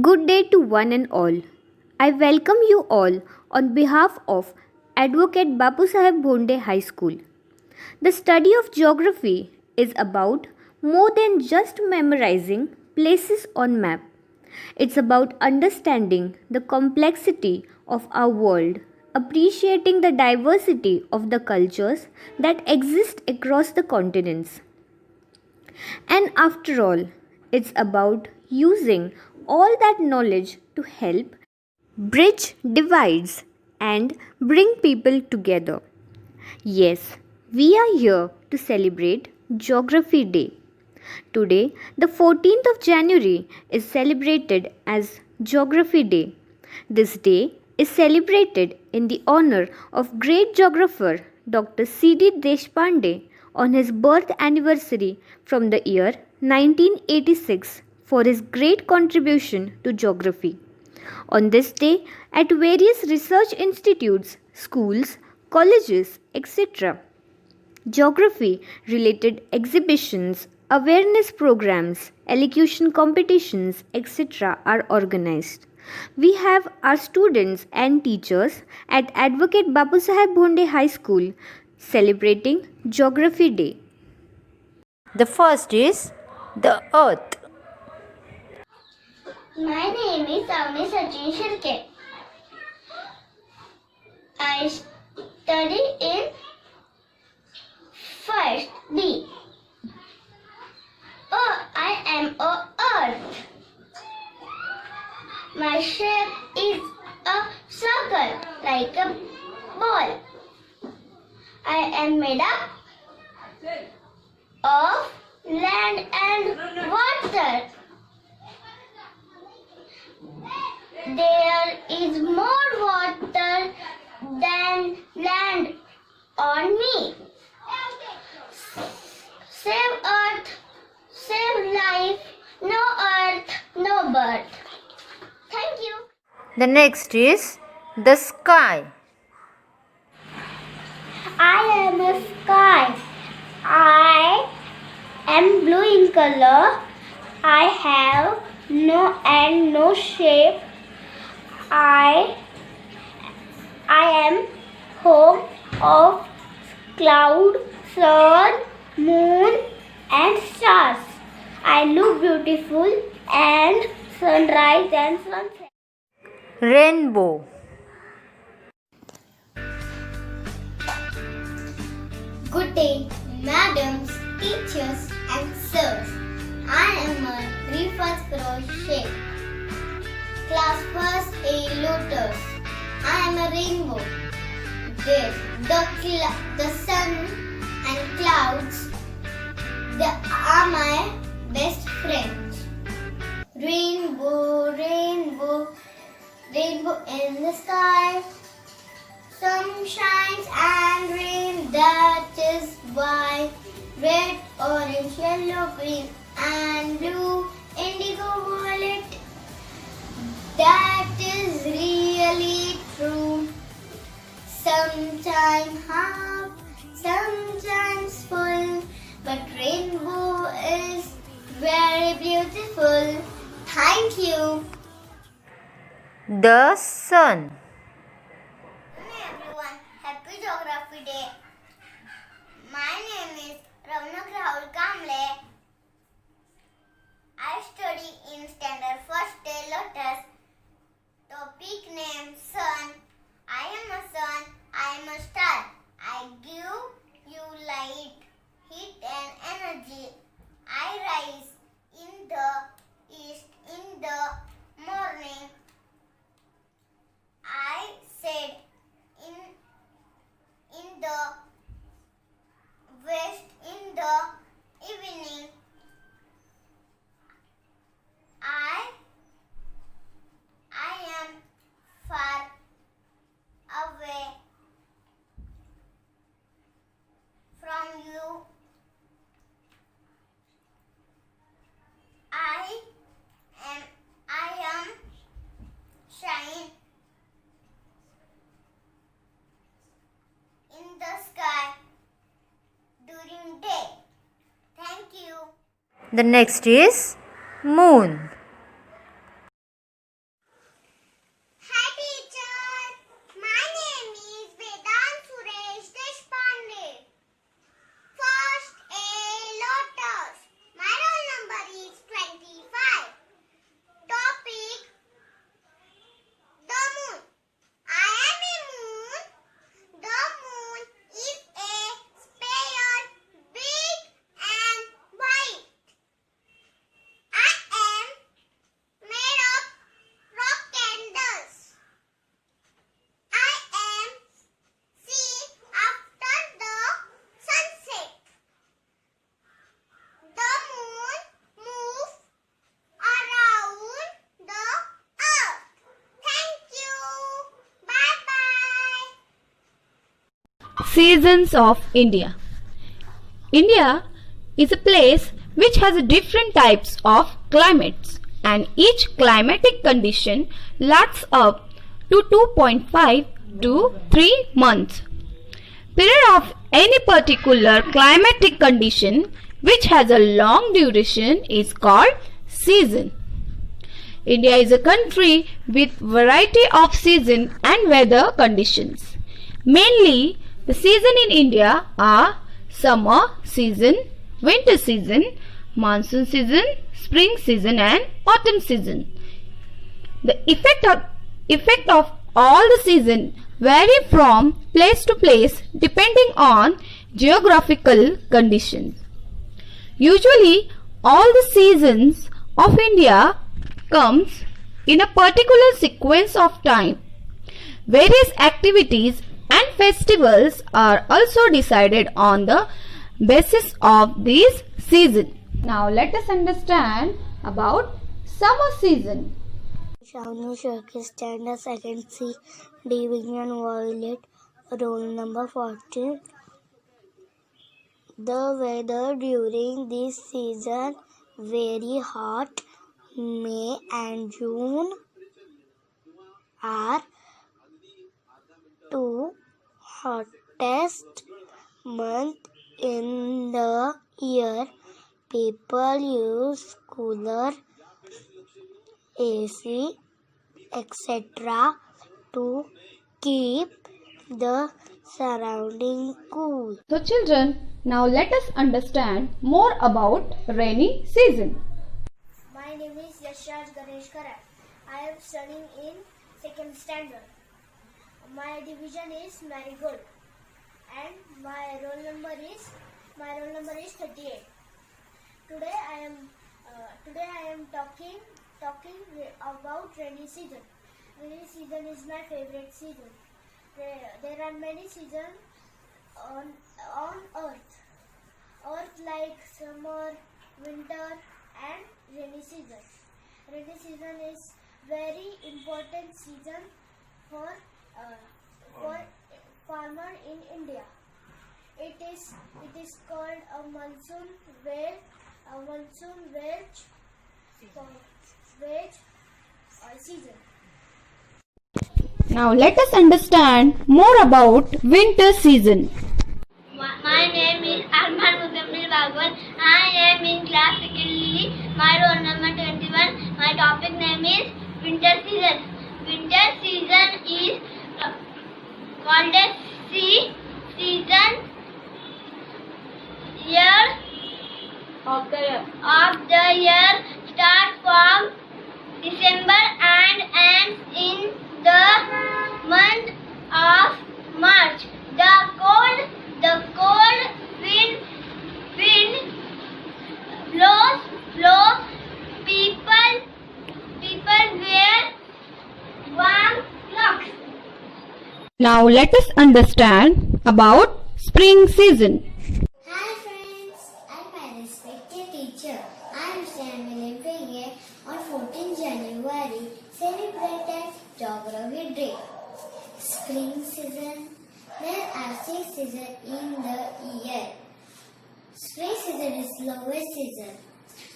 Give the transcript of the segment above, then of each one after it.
Good day to one and all. I welcome you all on behalf of Advocate Bapu Saheb Bhonde High School. The study of geography is about more than just memorizing places on map. It's about understanding the complexity of our world, appreciating the diversity of the cultures that exist across the continents. And after all, it's about using all that knowledge to help bridge divides and bring people together. Yes, we are here to celebrate Geography Day. Today, the 14th of January, is celebrated as Geography Day. This day is celebrated in the honor of great geographer Dr. C.D. Deshpande on his birth anniversary from the year 1986 for his great contribution to geography. On this day, at various research institutes, schools, colleges, etc., geography related exhibitions, awareness programs, elocution competitions, etc., are organized. We have our students and teachers at Advocate Bapu Saheb Bhonde High School celebrating Geography Day. The first is the earth. My name is Avni Sachin Shirke. I study in first B. Oh, I am a earth. My shape is a circle like a ball. I am made up of land and water. There is more water than land on me. Save earth, save life, no earth, no birth. Thank you. The next is the sky. I am a sky. I am blue in color. I have no shape. I am home of cloud, sun, moon and stars. I look beautiful and sunrise and sunset. Rainbow. Good day, madams, teachers and sirs. I am a Rifat Crochet. Class first A Lotus. I am a rainbow. The sun and clouds are my best friends. Rainbow, rainbow, rainbow in the sky. Sun shines and rain, that is why. Red, orange, yellow, green and blue, indigo, violet. That is really true. Sometimes half, sometimes full, but rainbow is very beautiful. Thank you. The sun. Hello everyone, happy Geography Day. My name is Ravnak Rahul Kamble. I study in standard first day Lotus. Topic name sun. I am a sun, I am a star. I give you light, heat and energy. I rise in the east in the morning. I set in the west in the evening. I am far away from you. I am shine in the sky during day. Thank you. The next is moon. Seasons of India. India is a place which has different types of climates, and each climatic condition lasts up to 2.5 to 3 months. Period of any particular climatic condition which has a long duration is called season. India is a country with variety of season and weather conditions. Mainly, the season in India are summer season, winter season, monsoon season, spring season and autumn season. The effect of all the seasons vary from place to place depending on geographical conditions. Usually, all the seasons of India comes in a particular sequence of time. Various activities and festivals are also decided on the basis of these seasons. Now let us understand about summer season. Shavnu Shirki, Standard Second C, Division Violet, Roll number 14. The weather during this season very hot. May and June are two hottest months in the year. People use cooler, AC, etc. to keep the surrounding cool. So children, now let us understand more about rainy season. My name is Yashraj Ganesh Karat. I am studying in 2nd standard. My division is Marigold and my roll number is 38. Today I am talking about rainy season. Rainy season is my favorite season. There are many seasons on earth. Earth like summer, winter and rainy season. Rainy season is very important season for farmer in India. It is called a monsoon wedge season. Now let us understand more about winter season. My name is Arman Muzammil Bagwan. I am in class 2nd. My roll number 21. My topic name is winter season. Winter season is called as season of the year starts from December and ends in the month of March. The cold wind blows. People wear warm clothes. Now let us understand about spring season. Hi friends, I'm my respected teacher. I'm Stan William Penge. On 14 January, celebrated Geography Day. Spring season. There are 6 seasons in the year. Spring season is lowest season.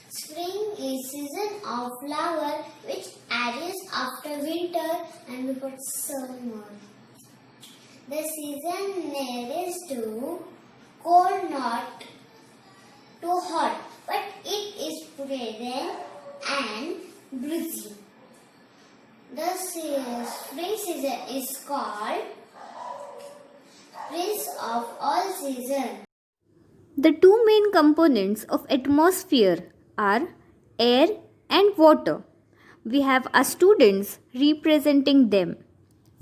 Spring is season of flower which arrives after winter and before summer. The season nearest to cold, not too hot, but it is pleasant and breezy. The spring season is called Prince of all seasons. The two main components of atmosphere are air and water. We have our students representing them.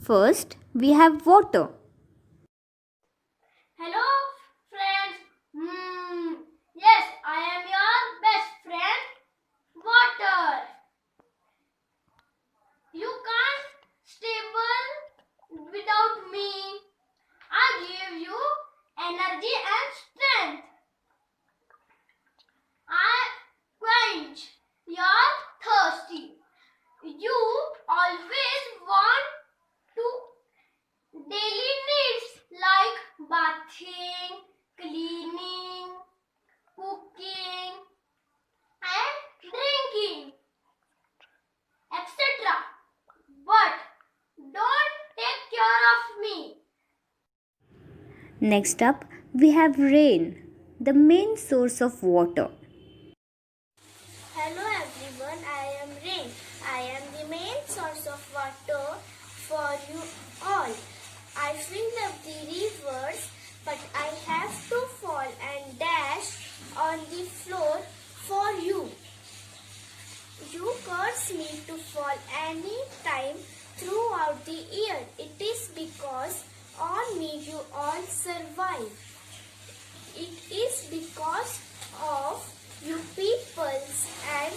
First, we have water. Hello friends. Yes, I am your best friend, water. You can't stable without me. I give you energy and strength. I quench your thirsty. You always want to daily needs like bath bathing, cleaning, cooking, and drinking, etc. But don't take care of me. Next up, we have rain, the main source of water. Hello everyone, I am Rain. I am the main source of water for you all. I fill up the rivers, but I have to fall and dash on the floor for you. You curse me to fall any time throughout the year. It is because on me you all survive. It is because of you peoples and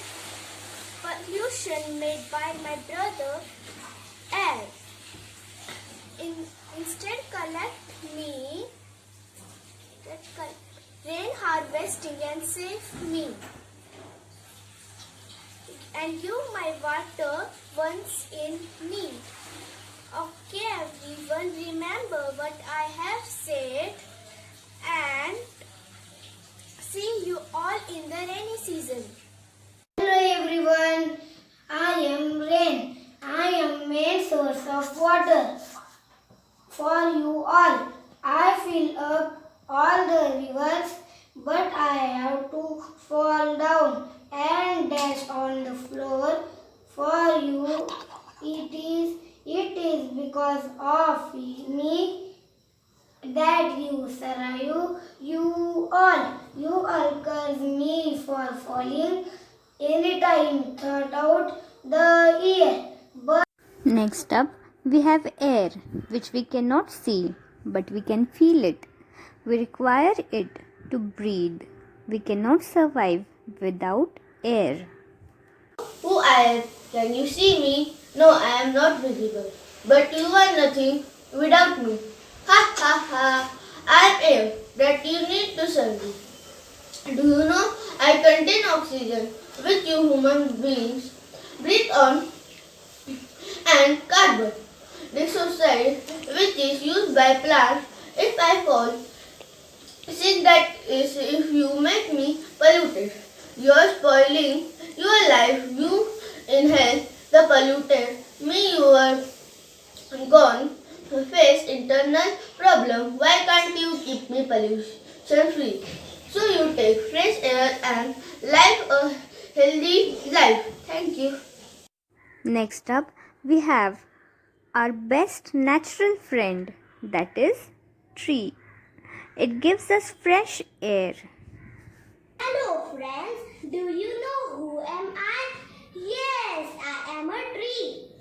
pollution made by my brother air. Instead collect me, rain harvesting and save me. And you my water once in need. Okay everyone, remember what I have said and see you all in the rainy season. Hello everyone, I am Rain. I am main source of water for you all. I fill up all the rivers, but I have to fall down and dash on the floor for you. It is because of me that you survive. You all curse me for falling anytime throughout the year. But Next up, we have air, which we cannot see, but we can feel it. We require it to breathe. We cannot survive without air. who I am? Can you see me? No, I am not visible. But you are nothing without me. Ha ha ha. I am air that you need to survive. Do you know I contain oxygen which you human beings breathe on and carbon dioxide which is used by plants. If I fall sick, that is if you make me polluted. You are spoiling your life. You inhale the polluted. Me you are gone face internal problem. Why can't you keep me pollution free? So you take fresh air and live a healthy life. Thank you. Next up, we have our best natural friend, that is tree. It gives us fresh air. Hello friends, do you know who am I? Yes, I am a tree.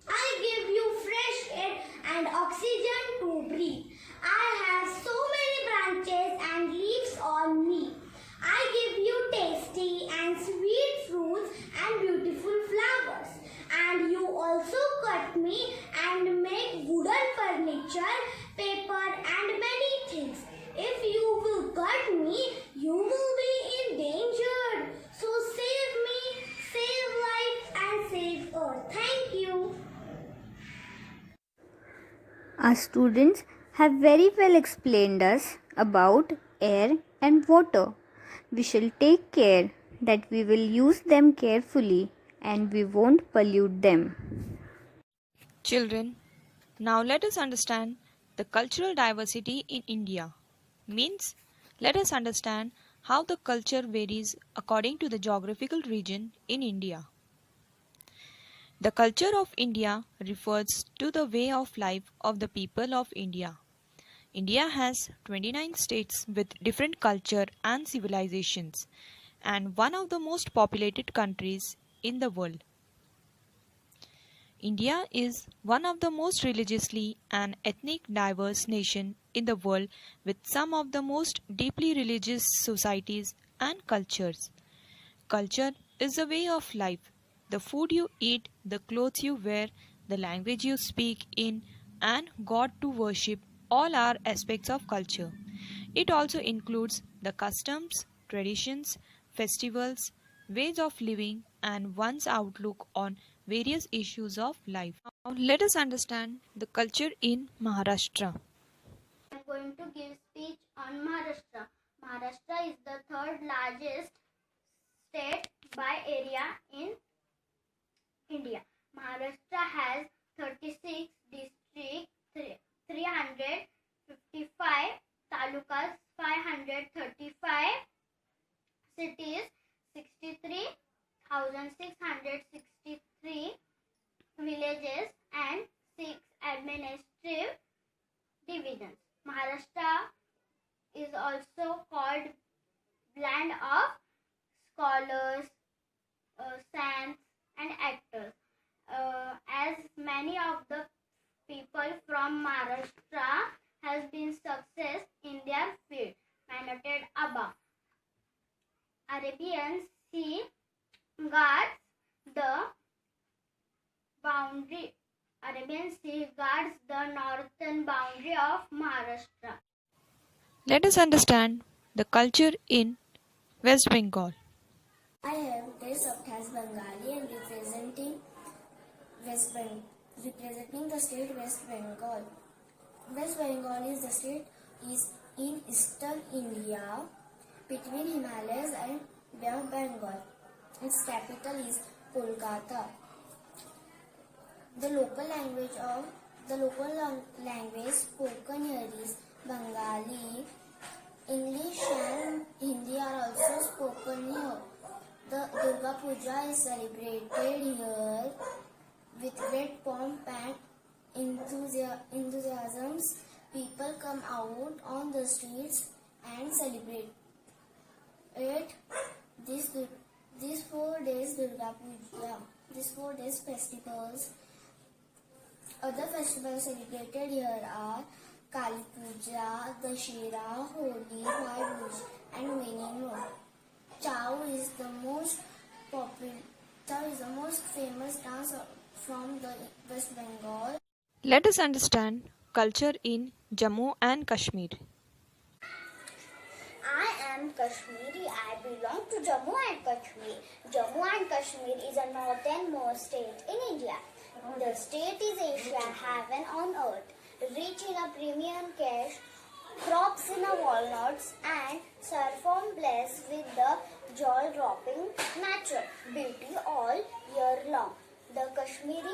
I give you fresh air and oxygen to breathe. I have so many branches and leaves on me. I give you tasty and sweet fruits and beautiful flowers. And you also cut me and make wooden furniture, paper and many things. If you will cut me, you will be endangered. So save me, save life and save earth. Thank you. Our students have very well explained us about air and water. We shall take care that we will use them carefully and we won't pollute them. Children, now let us understand the cultural diversity in India. Means, let us understand how the culture varies according to the geographical region in India. The culture of India refers to the way of life of the people of India. India has 29 states with different culture and civilizations and one of the most populated countries in the world. India is one of the most religiously and ethnic diverse nation in the world with some of the most deeply religious societies and cultures. Culture is a way of life. The food you eat, the clothes you wear, the language you speak in, and God to worship all are aspects of culture. It also includes the customs, traditions, festivals, ways of living, and one's outlook on various issues of life. Now, let us understand the culture in Maharashtra. I am going to give speech on Maharashtra. Maharashtra is the third largest state by area in India. Maharashtra has 36 districts, 355 talukas, 535 cities, 63,663 villages and 6 administrative divisions. Maharashtra is also called land of scholars, saints and actors. As many of the people from Maharashtra has been success in their field, noted above. Arabian Sea guards the boundary. Arabian Sea guards the northern boundary of Maharashtra. Let us understand the culture in West Bengal. I am dressed up as Bengali and representing the state West Bengal. West Bengal is the state is in eastern India between Himalayas and Bay of Bengal. Its capital is Kolkata. The local language spoken here is Bengali. English and Hindi are also spoken here. The Durga Puja is celebrated here with great pomp and enthusiasm. People come out on the streets and celebrate it. These 4 days Durga Puja, these 4 days festivals. Other festivals celebrated here are Kali Puja, Dashera, Holi, Bhai Dooj, and many more. Chow is the most famous dance from the West Bengal. Let us understand culture in Jammu and Kashmir. I am Kashmiri. I belong to Jammu and Kashmir. Jammu and Kashmir is a northernmost state in India. The state is Asia's heaven on earth, rich in a premium cash, crops in a walnuts, and saffron blessed with the jaw-dropping natural beauty all year long. The Kashmir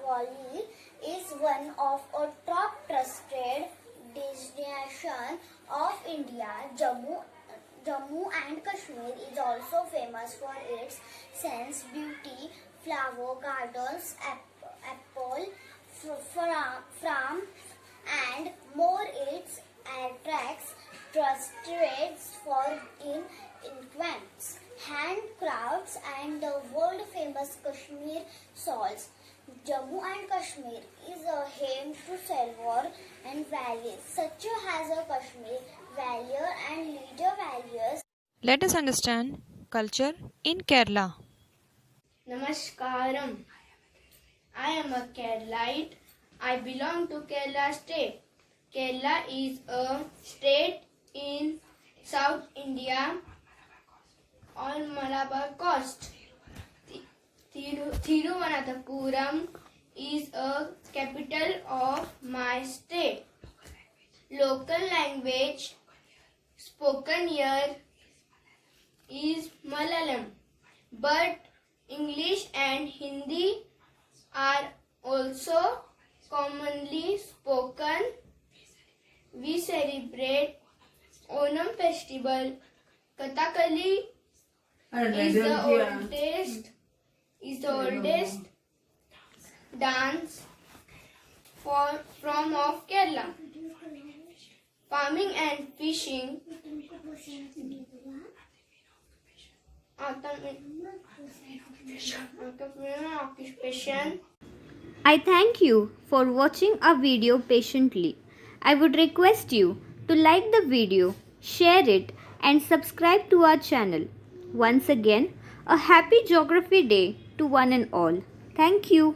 Valley is one of a top trusted destination of India. Jammu and Kashmir is also famous for its scenic beauty, flower gardens, apple farm, and more. It attracts tourists for infants, handcrafts, and the world famous Kashmir shawls. Jammu and Kashmir is a home to silver and valleys, such as a Kashmir Valley and Leader Valleys. Let us understand culture in Kerala. Namaskaram. I am a Keralite. I belong to Kerala state. Kerala is a state in South India on Malabar coast. Thiruvananthapuram is a capital of my state. Local language spoken here is Malayalam, but English and Hindi are also commonly spoken. We celebrate Onam festival. Kathakali is the oldest dance from of Kerala. Farming and fishing occupation. I thank you for watching our video patiently. I would request you to like the video, share it, and subscribe to our channel. Once again, a happy Geography Day to one and all. Thank you.